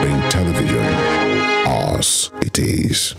Spring Television. Ours it is.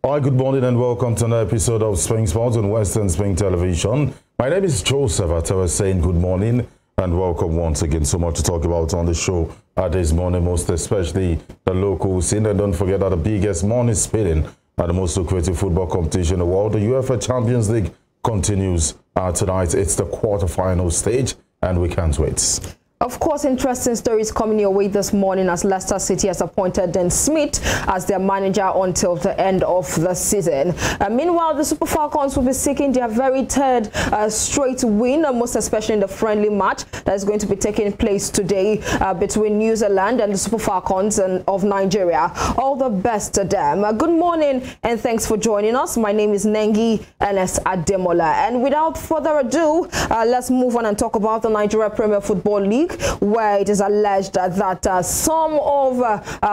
Hi, good morning and welcome to another episode of Spring Sports on Western Spring Television. My name is Joseph Atawa saying good morning and welcome once again. So much to talk about on the show this morning, most especially the local scene. And don't forget that the biggest morning spinning and the most lucrative football competition in the world, the UEFA Champions League, continues tonight. It's the quarterfinal stage and we can't wait. Of course, interesting stories coming your way this morning as Leicester City has appointed Dan Smith as their manager until the end of the season. Meanwhile, the Super Falcons will be seeking their very third straight win, most especially in the friendly match that is going to be taking place today between New Zealand and the Super Falcons of Nigeria. All the best to them. Good morning and thanks for joining us. My name is Nengi Ernest Ademola. And without further ado, let's move on and talk about the Nigeria Premier Football League, where it is alleged that some of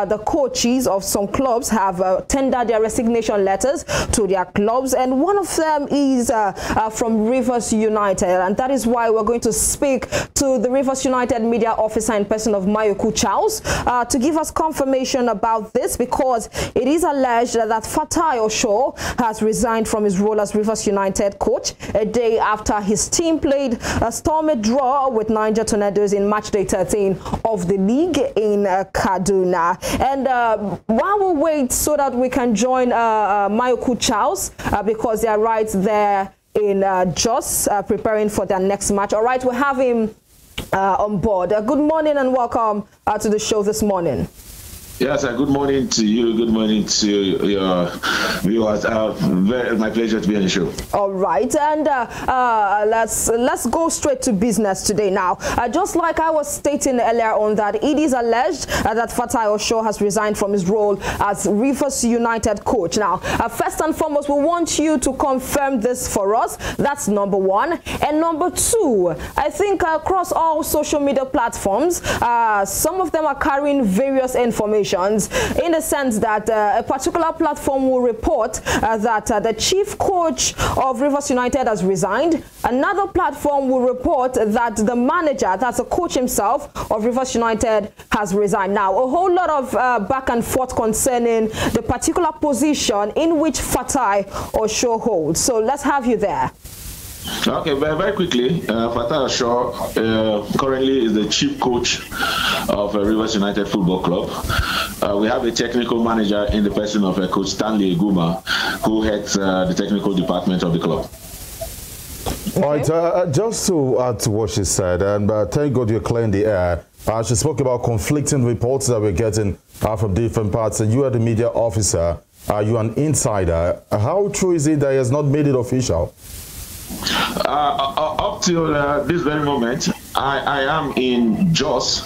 the coaches of some clubs have tendered their resignation letters to their clubs, and one of them is from Rivers United, and that is why we're going to speak to the Rivers United media officer in person of Mayoku Charles to give us confirmation about this, because it is alleged that Fatai Osho has resigned from his role as Rivers United coach a day after his team played a stormy draw with Niger Tornadoes in match day 13 of the league in Kaduna. And while we wait so that we can join Mayoku Charles, because they are right there in Jos preparing for their next match. All right, we have him on board. Good morning and welcome to the show this morning. Yes, good morning to you. Good morning to your viewers. My pleasure to be on the show. All right, and let's go straight to business today. Now, just like I was stating earlier on, that it is alleged that Fatai Osho has resigned from his role as Rivers United coach. Now, first and foremost, we want you to confirm this for us. That's number one. And number two, I think across all social media platforms, some of them are carrying various information, in the sense that a particular platform will report that the chief coach of Rivers United has resigned. Another platform will report that the manager, that's the coach himself of Rivers United, has resigned. Now, a whole lot of back and forth concerning the particular position in which Fatai Osho holds. So let's have you there. Okay, very quickly, Fatai Osho currently is the chief coach of Rivers United Football Club. We have a technical manager in the person of Coach Stanley Eguma, who heads the technical department of the club. Okay. All right, just to add to what she said, and thank God you're clearing the air. She spoke about conflicting reports that we're getting from different parts, and you are the media officer, you're an insider. How true is it that he has not made it official? Up till this very moment, I am in Jos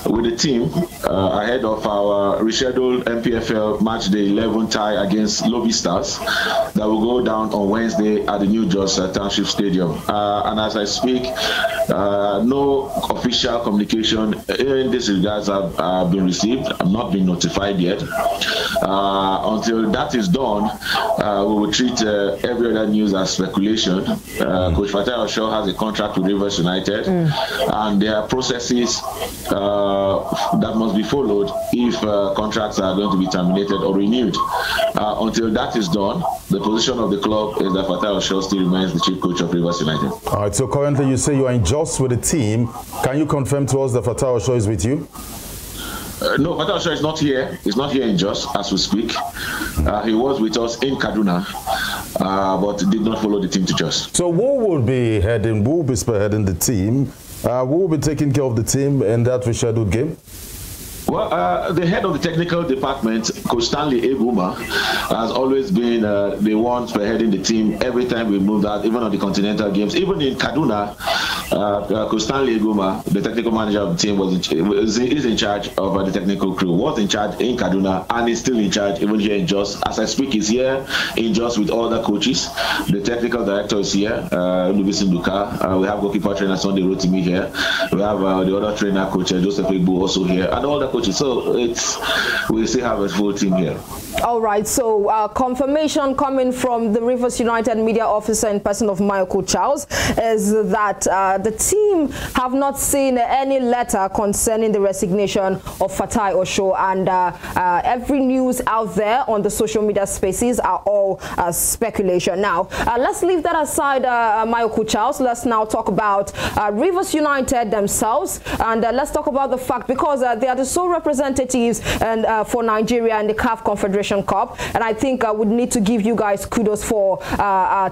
with the team ahead of our rescheduled MPFL match day 11 tie against Lobby Stars that will go down on Wednesday at the New Jos Township Stadium. And as I speak, no official communication in this regards have been received. I've not been notified yet. Until that is done, we will treat every other news as speculation. Coach Fatai Osho has a contract with Rivers United, and there are processes that must be followed if contracts are going to be terminated or renewed. Until that is done, the position of the club is that Fatai Osho still remains the chief coach of Rivers United. All right, so currently you say you are in Jos with the team. Can you confirm to us that Fatai Osho is with you? No, Fatai Osho is not here. He's not here in Jos as we speak. He was with us in Kaduna, but did not follow the team to Jos. So who will be spearheading the team? Who will be taking care of the team in that rescheduled game? Well, the head of the technical department, Coach Stanley Eguma, has always been the one spearheading the team every time we moved out, even on the continental games. Even in Kaduna, Coach Stanley Eguma, the technical manager of the team, is in charge of the technical crew, was in charge in Kaduna, and is still in charge even here in Jos. As I speak, he's here in Jos with all the coaches. The technical director is here, Lubisin Duka. We have goalkeeper trainer Sunday Rotimi here. We have the other trainer, Coach Joseph Egbu, also here, and all the coaches. So we still have a full team here. All right, so confirmation coming from the Rivers United media officer in person of Michael Charles is that the team have not seen any letter concerning the resignation of Fatai Osho, and every news out there on the social media spaces are all speculation. Now, let's leave that aside, Michael Charles. Let's now talk about Rivers United themselves, and let's talk about the fact, because they are the sole representatives and for Nigeria in the CAF Confederation Cup, and I think I would need to give you guys kudos for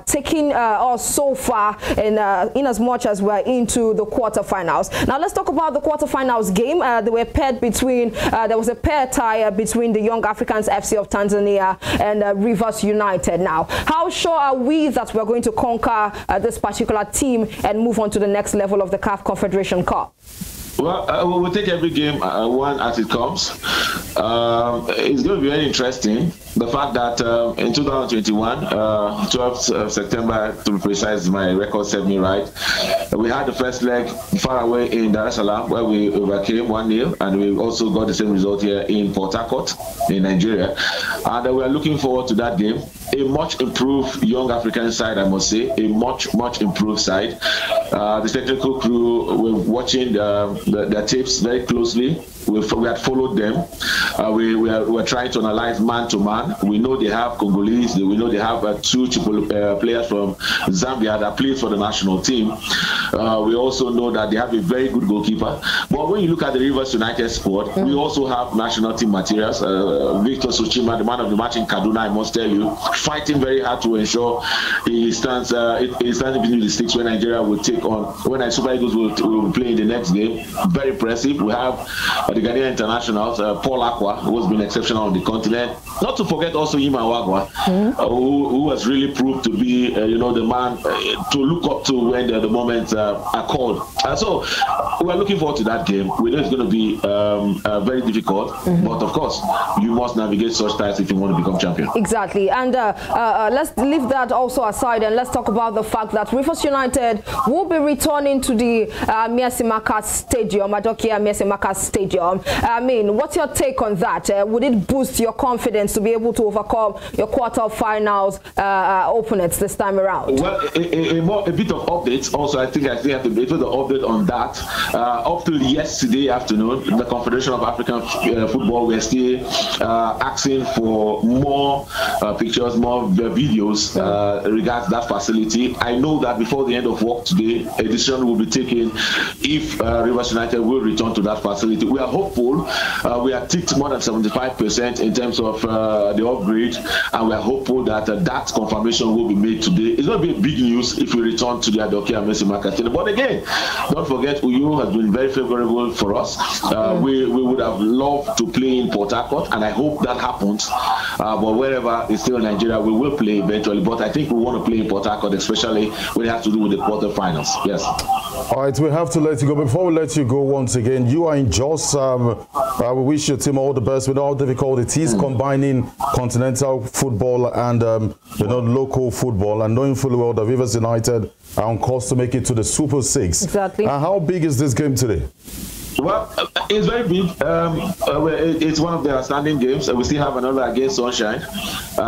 taking us so far in as much as we're into the quarterfinals. Now let's talk about the quarterfinals game. They were paired between there was a pair tie between the Young Africans FC of Tanzania and Rivers United. Now, how sure are we that we're going to conquer this particular team and move on to the next level of the CAF Confederation Cup? Well, we'll take every game one as it comes. It's going to be very interesting. The fact that in 2021, 12th of September, to be precise, my record set me right, we had the first leg far away in Dar es Salaam, where we overcame 1-0, and we also got the same result here in Port Harcourt in Nigeria. And we are looking forward to that game. A much improved Young African side, I must say, a much improved side. The technical crew were watching their tapes very closely. We had followed them. We're trying to analyze man to man. We know they have Congolese. We know they have two players from Zambia that play for the national team. We also know that they have a very good goalkeeper. But when you look at the Rivers United squad, we also have national team materials. Victor Suchima, the man of the match in Kaduna, I must tell you, fighting very hard to ensure he stands between the sticks when Nigeria will take on, when Super Eagles will play in the next game. Very impressive. We have the Ghanaian internationals, Paul Aqua, who has been exceptional on the continent. Not to forget also Iman Wagwa, who has really proved to be, the man to look up to when the moments are called. So we're looking forward to that game. We know it's going to be very difficult, but of course, you must navigate such times if you want to become champion. Exactly, and let's leave that also aside, and let's talk about the fact that Rivers United will be returning to the Miasimaka Stadium, Adokia Miasimaka Stadium. I mean, what's your take on that? Would it boost your confidence to be able to overcome your quarterfinals opponents this time around? Well, a bit of updates. Also, I think I still have to be able to update on that. Up till yesterday afternoon, the Confederation of African Football were still asking for more pictures, more videos regards that facility. I know that before the end of work today, a decision will be taken if Rivers United will return to that facility. We are hopeful. We are ticked more than 75% in terms of the upgrade, and we are hopeful that that confirmation will be made today. It's going to be big news if we return to the Adokia Miasimaka Stadium. But again, don't forget, Uyo has been very favorable for us. We would have loved to play in Port Harcourt, and I hope that happens. But wherever it's still in Nigeria, we will play eventually. But I think we want to play in Port Harcourt, especially when it has to do with the quarterfinals. Yes. All right, we have to let you go. Before we let you go, once again, you are in Jos. We wish your team all the best with all difficult it is combining continental football and local football, and knowing fully well that Rivers United are on course to make it to the Super 6. Exactly. How big is this game today? Well, it's very big. It's one of the outstanding games. We still have another against Sunshine.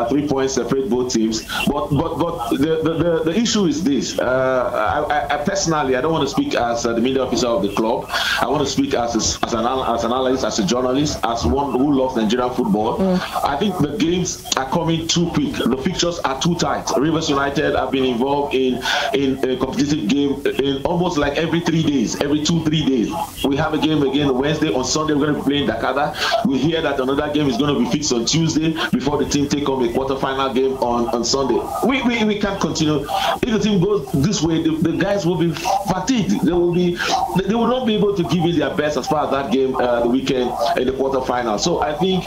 3 points separate both teams. But the issue is this. I personally, I don't want to speak as the media officer of the club. I want to speak as an analyst, as a journalist, as one who loves Nigerian football. I think the games are coming too quick. The fixtures are too tight. Rivers United have been involved in a competitive game in almost like every 3 days, every 2-3 days. We have a game again Wednesday. On Sunday, we're going to be playing Dakada. We hear that another game is going to be fixed on Tuesday before the team take on a quarterfinal game on Sunday. We can't continue. If the team goes this way, the guys will be fatigued. They will not be able to give it their best as far as that game the weekend in the quarterfinal. So I think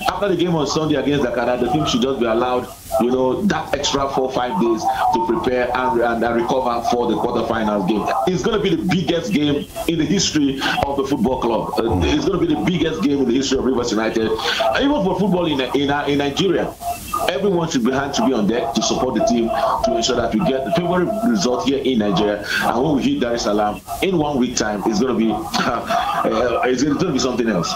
after the game on Sunday against Dakada, the team should just be allowed that extra 4 or 5 days to prepare and recover for the quarterfinals game. It's going to be the biggest game in the history of the football club. It's going to be the biggest game in the history of Rivers United. Even for football in Nigeria, everyone should be on deck to support the team to ensure that we get the favorable result here in Nigeria. And when we hit Dar es Salaam in 1 week time, it's going to be something else.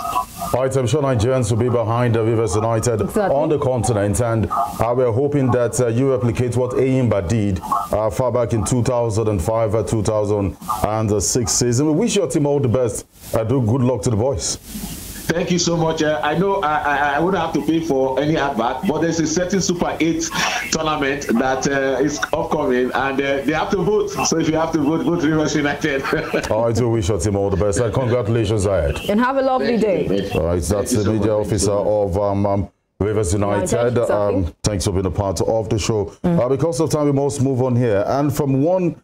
Right, I'm sure Nigerians will be behind Rivers United on the continent, and we're hoping that you replicate what Ayimba did far back in 2005-2006 season. We wish your team all the best. Do good luck to the boys. Thank you so much. I know I wouldn't have to pay for any advert, but there's a certain Super 8 tournament that is upcoming, and they have to vote. So if you have to vote, vote Rivers United. I do wish your team all the best, and congratulations, Zayed. And have a lovely day. All right, that's the media officer of Rivers United. Thanks for being a part of the show. Because of time, we must move on here. And from one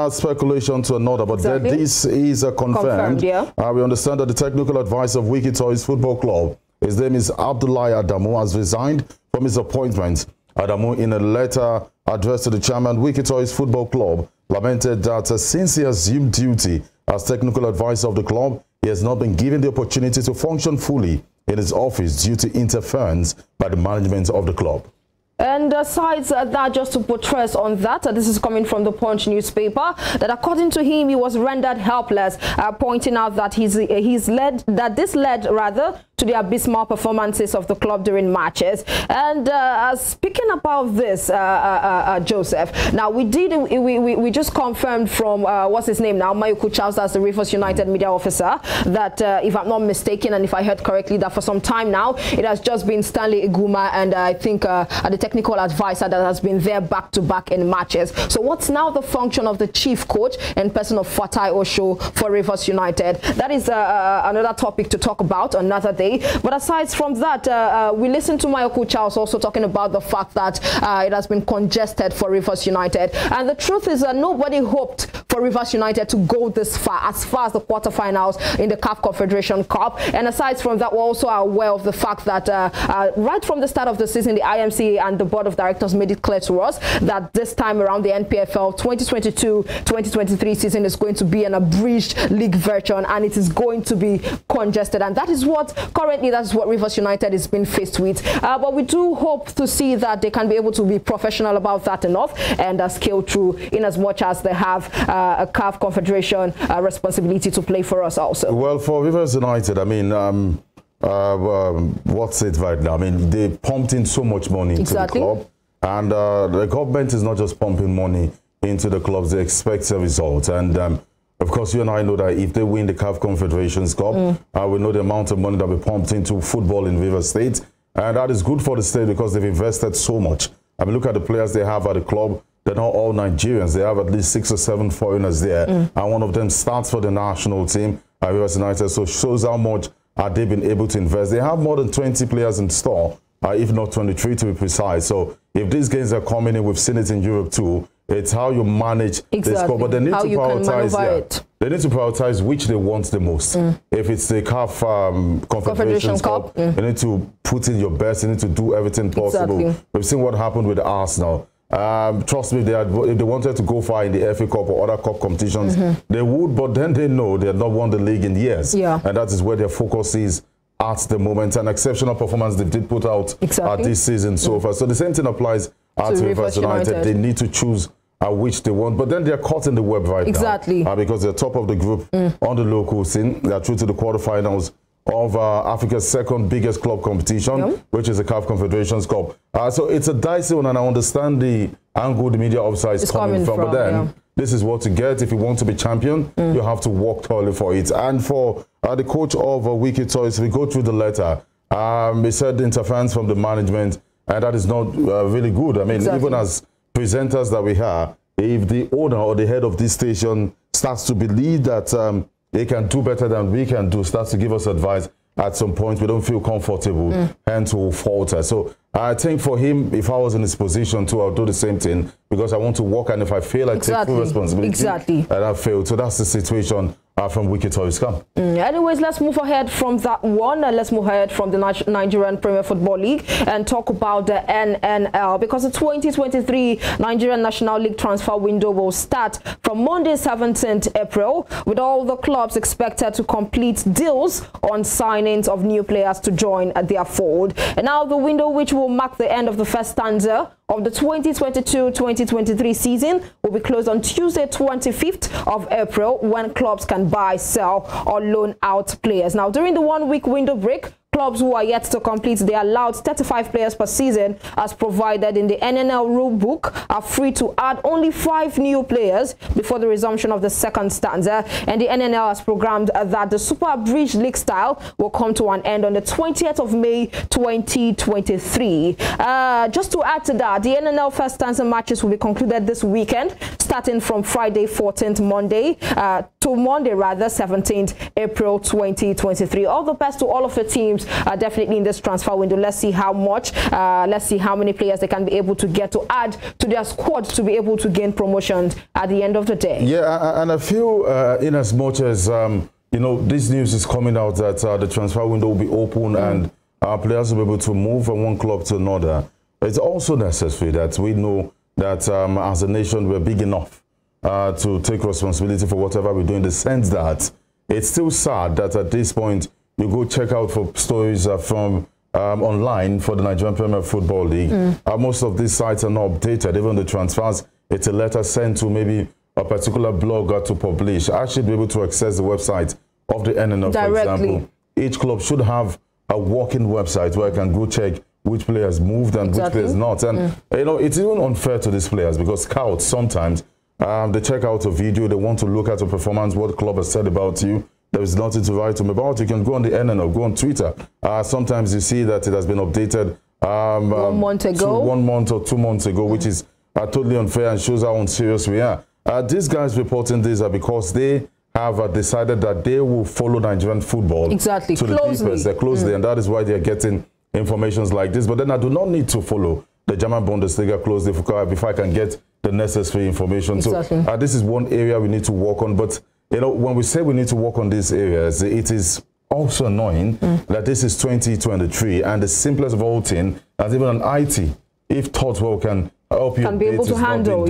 speculation to another, but this is confirmed. We understand that the technical advisor of Wiki Toys Football Club, his name is Abdullahi Adamu, has resigned from his appointment. Adamu, in a letter addressed to the chairman, Wiki Toys Football Club, lamented that since he assumed duty as technical advisor of the club, he has not been given the opportunity to function fully in his office due to interference by the management of the club. And besides that, just to put stress on that, this is coming from the Punch newspaper, that according to him, he was rendered helpless, pointing out that this led to the abysmal performances of the club during matches. And speaking about this, Joseph, now we just confirmed from what's his name now, Mayuku Charles, as the Rivers United media officer, that if I'm not mistaken, and if I heard correctly, that for some time now it has just been Stanley Iguma and I think the technical advisor that has been there back to back in matches. So what's now the function of the chief coach and person of Fatai Osho for Rivers United? That is another topic to talk about another day. But aside from that, we listened to Mayuku Charles also talking about the fact that it has been congested for Rivers United. And the truth is that nobody hoped for Rivers United to go this far, as the quarterfinals in the CAF Confederation Cup. And aside from that, we're also aware of the fact that right from the start of the season, the IMC and the board of directors made it clear to us that this time around the NPFL 2022-2023 season is going to be an abridged league version, and it is going to be congested. And that is what currently Rivers United is being faced with. But we do hope to see that they can be able to be professional about that enough and scale through in as much as they have a CAF Confederation responsibility to play for us also. Well, for Rivers United, I mean, what's it right now? I mean, they pumped in so much money into the club, and the government is not just pumping money into the clubs, they expect a result. And of course, you and I know that if they win the CAF Confederations Cup, we know the amount of money that we pumped into football in Rivers State, and that is good for the state because they've invested so much. I mean, look at the players they have at the club. They're not all Nigerians. They have at least 6 or 7 foreigners there, and one of them starts for the national team at Rivers United, so it shows how much they've been able to invest. They have more than 20 players in store, if not 23 to be precise. So if these games are coming in, we've seen it in Europe too. It's how you manage this score, but they need to prioritize. They need to prioritize which they want the most. If it's the CAF Confederation Cup, you need to put in your best. You need to do everything possible. We've seen what happened with Arsenal. Trust me, if they wanted to go far in the FA Cup or other cup competitions, they would, but then they know they have not won the league in years. And that is where their focus is at the moment. An exceptional performance they did put out this season so far. So the same thing applies to Rivers United. They need to choose which they want, but then they're caught in the web right now because they're top of the group on the local scene. They're through to the quarterfinals of Africa's second biggest club competition, which is the CAF Confederations Cup. So it's a dicey one, and I understand the angle the media upside is coming from, but then this is what you get. If you want to be champion, you have to work thoroughly for it. And for the coach of Wiki Toys, we go through the letter. He said interference from the management, and that is not really good. I mean, even as presenters that we have, if the owner or the head of this station starts to believe that they can do better than we can do, starts to give us advice, at some point we don't feel comfortable and to falter. So I think for him, if I was in his position too, I'll do the same thing because I want to work, and if I fail, I take full responsibility. And I failed. So that's the situation from Wiki Toys Camp. Anyways, let's move ahead from that one. Let's move ahead from the Nigerian Premier Football League and talk about the NNL, because the 2023 Nigerian National League transfer window will start from Monday 17th April, with all the clubs expected to complete deals on signings of new players to join their fold. And now the window, which will mark the end of the first stanza of the 2022-2023 season, will be closed on Tuesday 25th of April, when clubs can buy, sell or loan out players. Now, during the 1-week window break, clubs who are yet to complete the allowed 35 players per season as provided in the NNL rule book are free to add only 5 new players before the resumption of the second stanza. And the NNL has programmed that the Super Bridge League style will come to an end on the 20th of May 2023. Just to add to that, the NNL first stanza matches will be concluded this weekend, starting from Friday 14th Monday to Monday 17th April 2023. All the best to all of the teams definitely in this transfer window. Let's see how much, let's see how many players they can be able to get to add to their squad to be able to gain promotion at the end of the day. Yeah, and I feel in as much as, you know, this news is coming out that the transfer window will be open and players will be able to move from one club to another, it's also necessary that we know that as a nation we're big enough to take responsibility for whatever we do, in the sense that it's still sad that at this point you go check out for stories from online for the Nigerian Premier Football League. Most of these sites are not updated. Even the transfers, it's a letter sent to maybe a particular blogger to publish. I should be able to access the website of the NNL, for example. Each club should have a working website where I can go check which players moved and which players not. And, you know, it's even unfair to these players, because scouts sometimes, they check out a video, they want to look at a performance, what the club has said about you. There is nothing to write them about. You can go on the NNL, go on Twitter. Sometimes you see that it has been updated 1 month ago. 1 month or 2 months ago, which is totally unfair and shows how unserious we are. These guys reporting this are because they have decided that they will follow Nigerian football to the deepest. They're closely, and that is why they're getting informations like this. But then I do not need to follow the German Bundesliga closely before I can get the necessary information. So this is one area we need to work on. But you know, when we say we need to work on these areas, it is also annoying that this is 2023, and the simplest of all things, as even an IT, if taught well, can help you. Can be able to handle,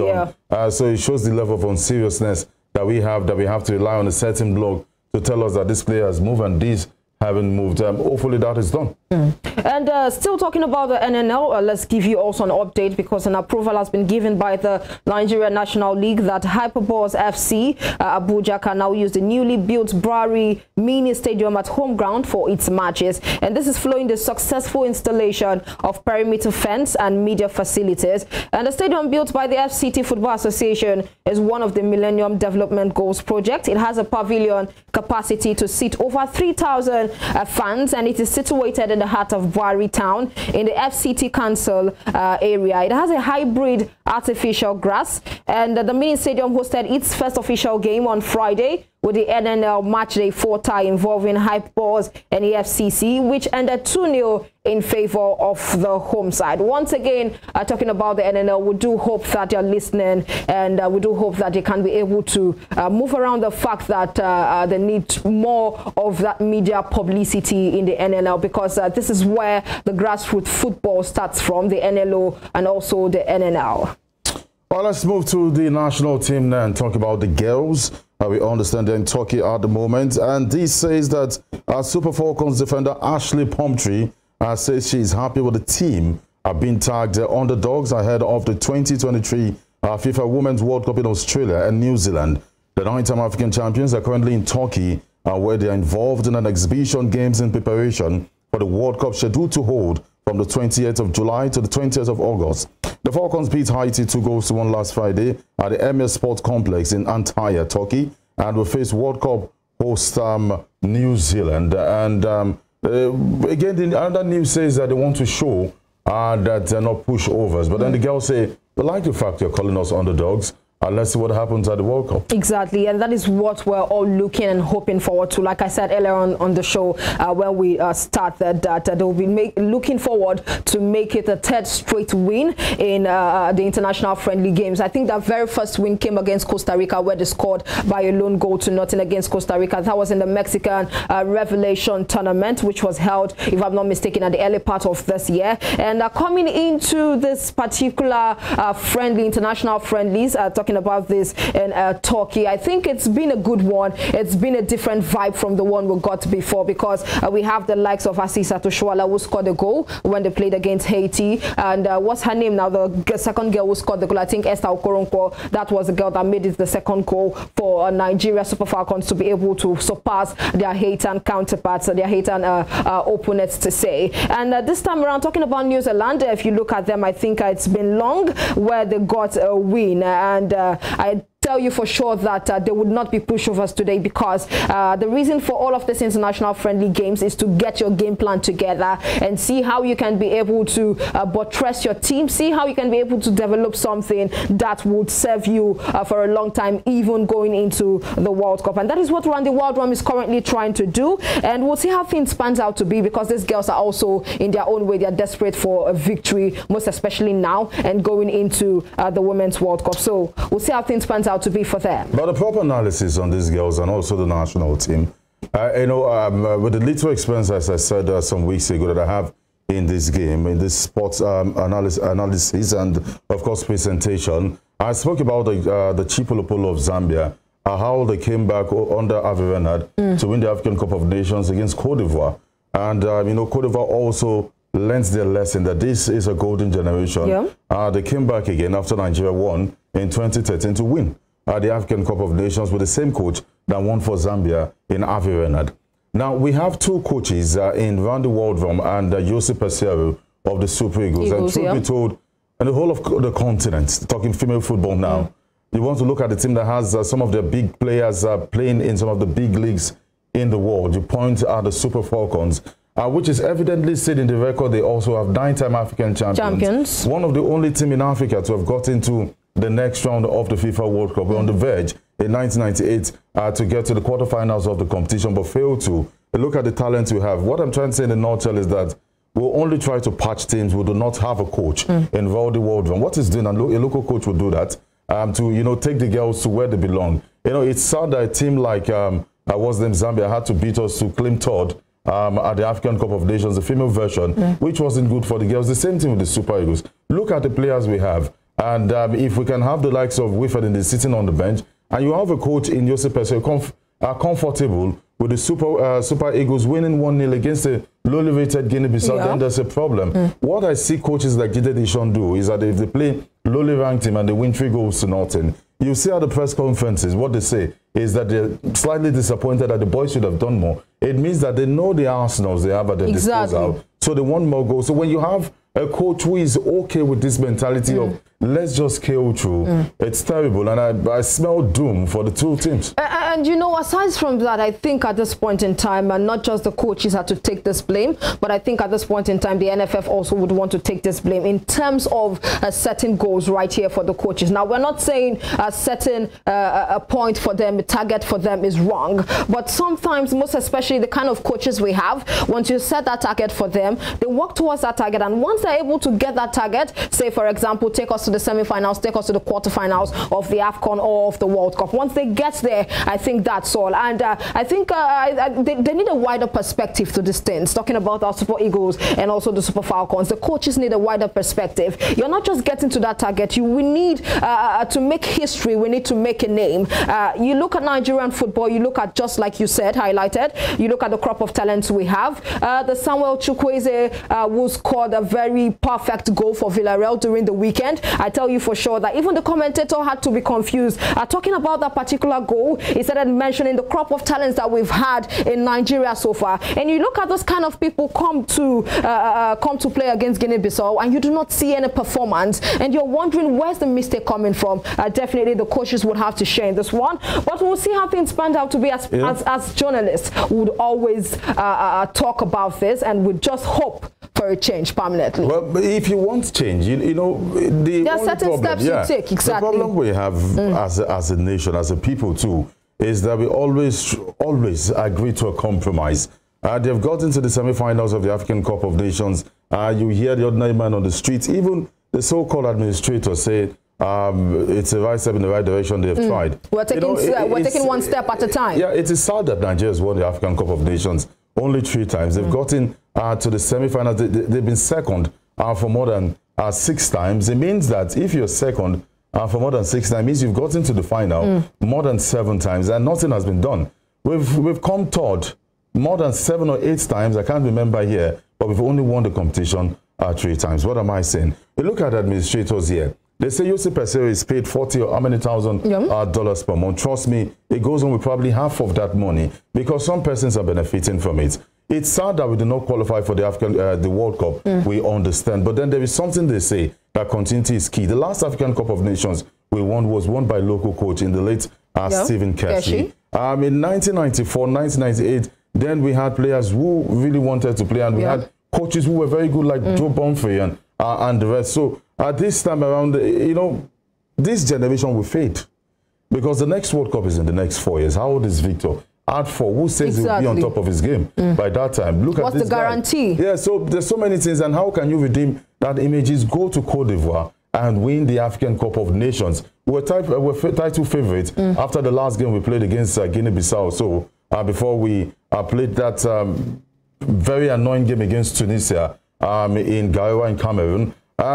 so it shows the level of unseriousness that we have to rely on a certain blog to tell us that this player has moved and these haven't moved. Hopefully that is done. And still talking about the NNL, let's give you also an update, because an approval has been given by the Nigeria National League that Hyperbore's FC Abuja can now use the newly built Brari Mini Stadium at home ground for its matches. And this is following the successful installation of perimeter fence and media facilities. And the stadium, built by the FCT Football Association, is one of the Millennium Development Goals project. It has a pavilion capacity to seat over 3,000 fans, and it is situated in the heart of Buari town in the FCT Council area. It has a hybrid artificial grass, and the mini stadium hosted its first official game on Friday with the NNL Matchday 4 tie involving Hyperbore's and the FCC, which ended 2-0 in favor of the home side. Once again, talking about the NNL, we do hope that you're listening, and we do hope that they can be able to move around the fact that they need more of that media publicity in the NNL, because this is where the grassroots football starts from, the NLO and also the NNL. Well, let's move to the national team now and talk about the girls. We understand they're in Turkey at the moment, and this says that Super Falcons defender Ashley Pumphrey says she is happy with the team being tagged underdogs ahead of the 2023 FIFA Women's World Cup in Australia and New Zealand. The 9-time African champions are currently in Turkey, where they are involved in an exhibition games in preparation for the World Cup scheduled to hold from the 28th of July to the 20th of August. The Falcons beat Haiti 2-1 last Friday at the Emir Sports Complex in Antalya, Turkey, and will face World Cup host New Zealand. And again, the other news says that they want to show that they're not pushovers. But then the girls say, we like the fact you're calling us underdogs. Let's see what happens at the World Cup. Exactly, and that is what we're all looking and hoping forward to. Like I said earlier on the show, when we started, that they'll be looking forward to make it a third straight win in the international friendly games. I think that very first win came against Costa Rica, where they scored by a lone goal to nothing against Costa Rica. That was in the Mexican Revelation tournament, which was held, if I'm not mistaken, at the early part of this year. And coming into this particular international friendlies, talking about this in Turkey, I think it's been a good one. It's been a different vibe from the one we got before, because we have the likes of Asisat Oshoala, who scored a goal when they played against Haiti, and what's her name now, the second girl who scored the goal, I think Esther Okoronkwo. That was the girl that made it the second goal for Nigeria Super Falcons to be able to surpass their Haitian counterparts, their Haitian opponents, to say. And this time around, talking about New Zealand, if you look at them, I think it's been long where they got a win, and I tell you for sure that they would not be pushovers today, because the reason for all of this international friendly games is to get your game plan together and see how you can be able to buttress your team, see how you can be able to develop something that would serve you for a long time, even going into the World Cup. And that is what Randy Waldrum is currently trying to do, and we'll see how things pans out to be, because these girls are also, in their own way, they are desperate for a victory, most especially now and going into the Women's World Cup. So we'll see how things pans out to be for them. But a proper analysis on these girls and also the national team, with the little experience, as I said some weeks ago, that I have in this game, in this sports analysis and of course presentation, I spoke about the Chipolopolo of Zambia, how they came back under Hervé Renard to win the African Cup of Nations against Cote d'Ivoire. And Cote d'Ivoire also learns their lesson that this is a golden generation. Yeah. They came back again after Nigeria won in 2013 to win the African Cup of Nations with the same coach that won for Zambia in Hervé Renard. Now, we have two coaches in Randy Waldrum and Joseph Peseiro of the Super Eagles. And truth be told, in the whole of the continent, talking female football now, you want to look at the team that has some of the big players playing in some of the big leagues in the world. You point at the Super Falcons, which is evidently said in the record. They also have 9-time African champions. One of the only team in Africa to have got into the next round of the FIFA World Cup. We're on the verge in 1998 to get to the quarterfinals of the competition, but failed to. Look at the talent we have. What I'm trying to say in a nutshell is that we'll only try to patch teams who do not have a coach in Randy Waldrum. What is doing, and a local coach will do that, to take the girls to where they belong. It's sad that a team like Zambia had to beat us to claim third at the African Cup of Nations, the female version, which wasn't good for the girls. The same thing with the Super Eagles. Look at the players we have. And if we can have the likes of Wilfred and sitting on the bench, and you have a coach in Joseph Peseiro comfortable with the Super Eagles winning 1-0 against a lowly rated Guinea-Bissau, then there's a problem. What I see coaches like Jide Deschamps do is that if they play lowly ranked team and they win 3 goals to nothing, you see at the press conferences, what they say is that they're slightly disappointed that the boys should have done more. It means that they know the arsenals they have at their disposal, so they want more goals. So when you have a coach who is okay with this mentality of let's just scale through, it's terrible, and I smell doom for the two teams. And aside from that, I think at this point in time, and not just the coaches had to take this blame, but I think at this point in time, the NFF also would want to take this blame in terms of setting goals right here for the coaches. Now, we're not saying setting a point for them, a target for them is wrong, but sometimes, most especially the kind of coaches we have, once you set that target for them, they work towards that target, and once they're able to get that target, say for example, take us to the semi-finals, take us to the quarterfinals of the AFCON or of the World Cup. Once they get there, I think that's all. And I think they need a wider perspective to this thing. Talking about our Super Eagles and also the Super Falcons, the coaches need a wider perspective. You're not just getting to that target. We need to make history. We need to make a name. You look at Nigerian football, you look at, just like you said, highlighted, you look at the crop of talents we have. The Samuel Chukwueze who scored a very perfect goal for Villarreal during the weekend. I tell you for sure that even the commentator had to be confused. Talking about that particular goal, he started mentioning the crop of talents that we've had in Nigeria so far. And you look at those kind of people come to play against Guinea-Bissau, and you do not see any performance, and you're wondering where's the mistake coming from. Definitely the coaches would have to share in this one, but we'll see how things pan out to be. As journalists would always talk about this, and would just hope for a change permanently? Well, but if you want change, you know, there are certain steps you take. Exactly. The problem we have as a nation, as a people too, is that we always agree to a compromise. They've gotten to the semi-finals of the African Cup of Nations. You hear the ordinary man on the streets, even the so-called administrators say it's a right step in the right direction. They've tried. We're taking one step at a time. Yeah, it is sad that Nigeria has won the African Cup of Nations only 3 times. They've gotten to the semi-finals. They've been second for more than 6 times. It means that if you're second for more than 6 times, it means you've gotten to the final more than 7 times, and nothing has been done. We've come third more than 7 or 8 times. I can't remember here, but we've only won the competition 3 times. What am I saying? We look at administrators here. They say Yusuf Peseiro is paid $40 or how many thousand dollars per month. Trust me, it goes on with probably half of that money because some persons are benefiting from it. It's sad that we do not qualify for the World Cup. We understand. But then there is something they say that continuity is key. The last African Cup of Nations we won was won by local coach in the late Stephen Keshi. In 1994, 1998, then we had players who really wanted to play, and we had coaches who were very good like Joe Bonfrey and the rest. So at this time around, you know, this generation will fade because the next World Cup is in the next 4 years. How old is Victor? At 4, who says he'll be on top of his game by that time? Look at this. What's the guarantee? Yeah, so there's so many things, and how can you redeem that images? Go to Cote d'Ivoire and win the African Cup of Nations. We're title favorites after the last game we played against Guinea-Bissau. So before we played that very annoying game against Tunisia in Garoua in Cameroon.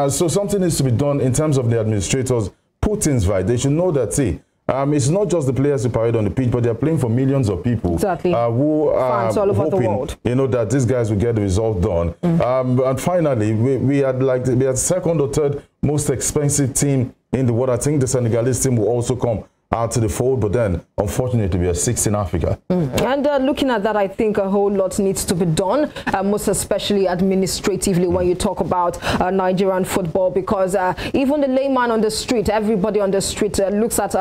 So something needs to be done in terms of the administrators. Put things right. They should know that, see, it's not just the players who parade on the pitch, but they're playing for millions of people who are all over hoping, the world. You know, that these guys will get the result done. And finally, we had second or third most expensive team in the world. I think the Senegalese team will also come out to the fold, but then unfortunately we are 6th in Africa. And looking at that, I think a whole lot needs to be done, most especially administratively when you talk about Nigerian football, because even the layman on the street, everybody on the street looks at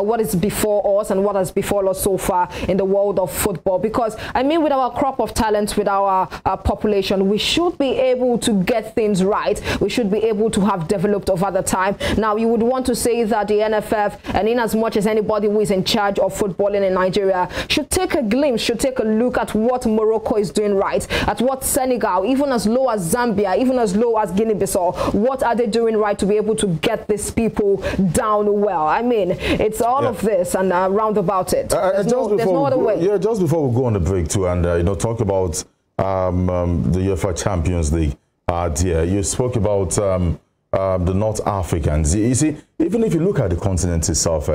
what is before us and what has before us so far in the world of football. Because I mean, with our crop of talents, with our population, we should be able to get things right. We should be able to have developed over the time. Now, you would want to say that the NFF, and in as much as anybody who is in charge of footballing in Nigeria, should take a glimpse, should take a look at what Morocco is doing right, at what Senegal, even as low as Zambia, even as low as Guinea-Bissau, what are they doing right to be able to get these people down well? I mean, it's all of this and round about it. There's no other way. Yeah, just before we go on the break too, and you know, talk about the UEFA Champions League. Dear, you spoke about the North Africans. You see, even if you look at the continent itself,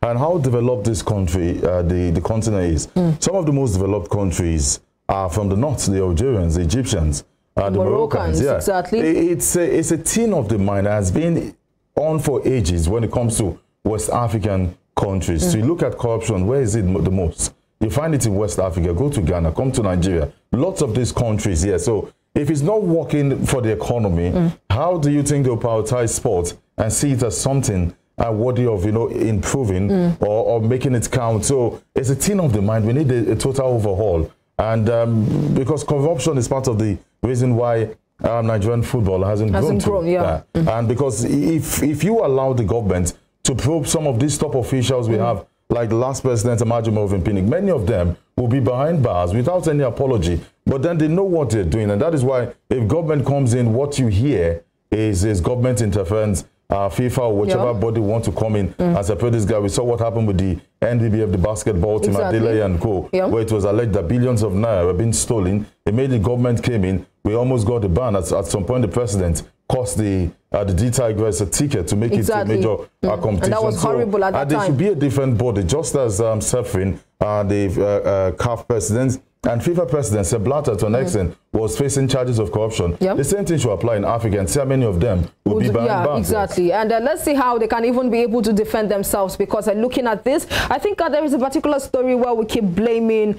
and how developed this country, the continent is. Some of the most developed countries are from the north, the Algerians, the Egyptians, the Moroccans. Yeah. Exactly. It's a thing of the mind that has been on for ages when it comes to West African countries. So you look at corruption, where is it the most? You find it in West Africa. Go to Ghana, come to Nigeria. Lots of these countries here. So if it's not working for the economy, how do you think they'll prioritize sport and see it as something worthy of, you know, improving or making it count? So it's a thing of the mind. We need a total overhaul, and because corruption is part of the reason why Nigerian football hasn't grown. And because if you allow the government to probe some of these top officials we have, like the last president, Amaju Mervyn Pinnick, many of them will be behind bars without any apology. But then they know what they're doing, and that is why if government comes in, what you hear is government interference. FIFA or whichever body want to come in and separate this guy. We saw what happened with the NDBF, the basketball team, Adelaide and Co., where it was alleged that billions of naira were being stolen. Immediately government came in. We almost got the ban. At some point, the president cost the D-Tigers a ticket to make it a major competition. And that was horrible at that time. There should be a different body, just as Sefrin, the CAF president, and FIFA President Sepp Blatter, to an extent, was facing charges of corruption. The same thing should apply in Africa, and see how many of them will be behind bars. Exactly. And let's see how they can even be able to defend themselves, because looking at this, I think there is a particular story where we keep blaming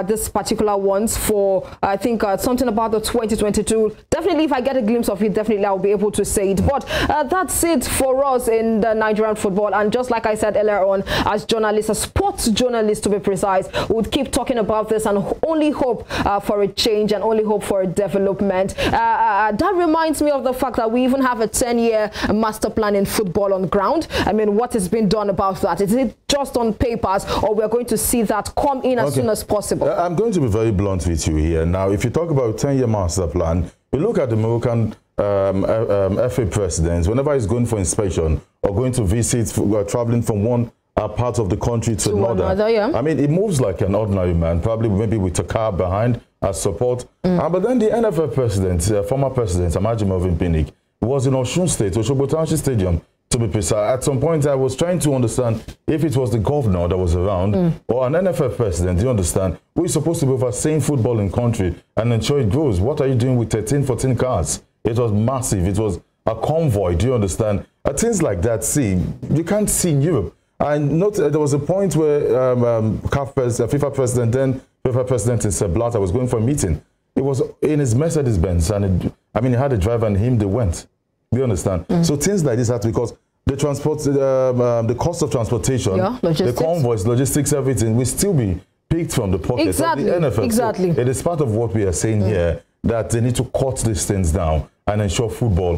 this particular ones for, I think, something about the 2022. Definitely, if I get a glimpse of it, definitely I'll be able to say it. But that's it for us in the Nigerian football. And just like I said earlier on, as journalists, as sports journalists to be precise, we would keep talking about this and only hope for a change and only hope for a development. That reminds me of the fact that we even have a 10-year master plan in football on ground. I mean, what has been done about that? Is it just on papers, or we're going to see that come in as soon as possible? I'm going to be very blunt with you here. Now, if you talk about 10-year master plan, you look at the Moroccan FA president, whenever he's going for inspection or going to visit, traveling from one part of the country to another, yeah. I mean, it moves like an ordinary man, probably maybe with a car behind as support. But then the NFL president, former president, Alhaji Melvin Pinnick, was in Osun State, Osogbo Township Stadium, to be precise. At some point, I was trying to understand if it was the governor that was around or an NFL president. Do you understand? We're supposed to be overseeing football in country and ensure it grows. What are you doing with 13, 14 cars? It was massive. It was a convoy. Do you understand? Things like that, see, you can't see in Europe. I noted there was a point where FIFA president, then FIFA president in Sepp Blatter was going for a meeting. It was in his Mercedes-Benz, and he had a driver and him, they went. Do you understand? So things like this happen because the transport, the cost of transportation, the convoys, logistics, everything will still be picked from the pocket of the NFL. Exactly. So it is part of what we are saying here, that they need to cut these things down and ensure football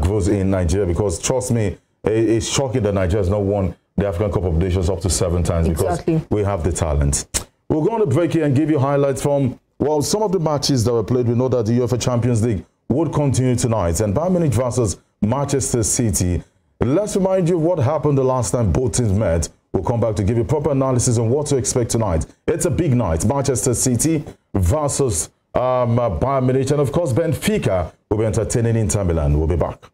grows in Nigeria, because trust me, it's shocking that Nigeria has not won the African Cup of Nations up to 7 times because we have the talent. We'll go on a break here and give you highlights from, well, some of the matches that were played. We know that the UEFA Champions League would continue tonight, and Bayern Munich versus Manchester City. Let's remind you of what happened the last time both teams met. We'll come back to give you proper analysis on what to expect tonight. It's a big night. Manchester City versus Bayern Munich, and of course Benfica will be entertaining Inter Milan. We'll be back.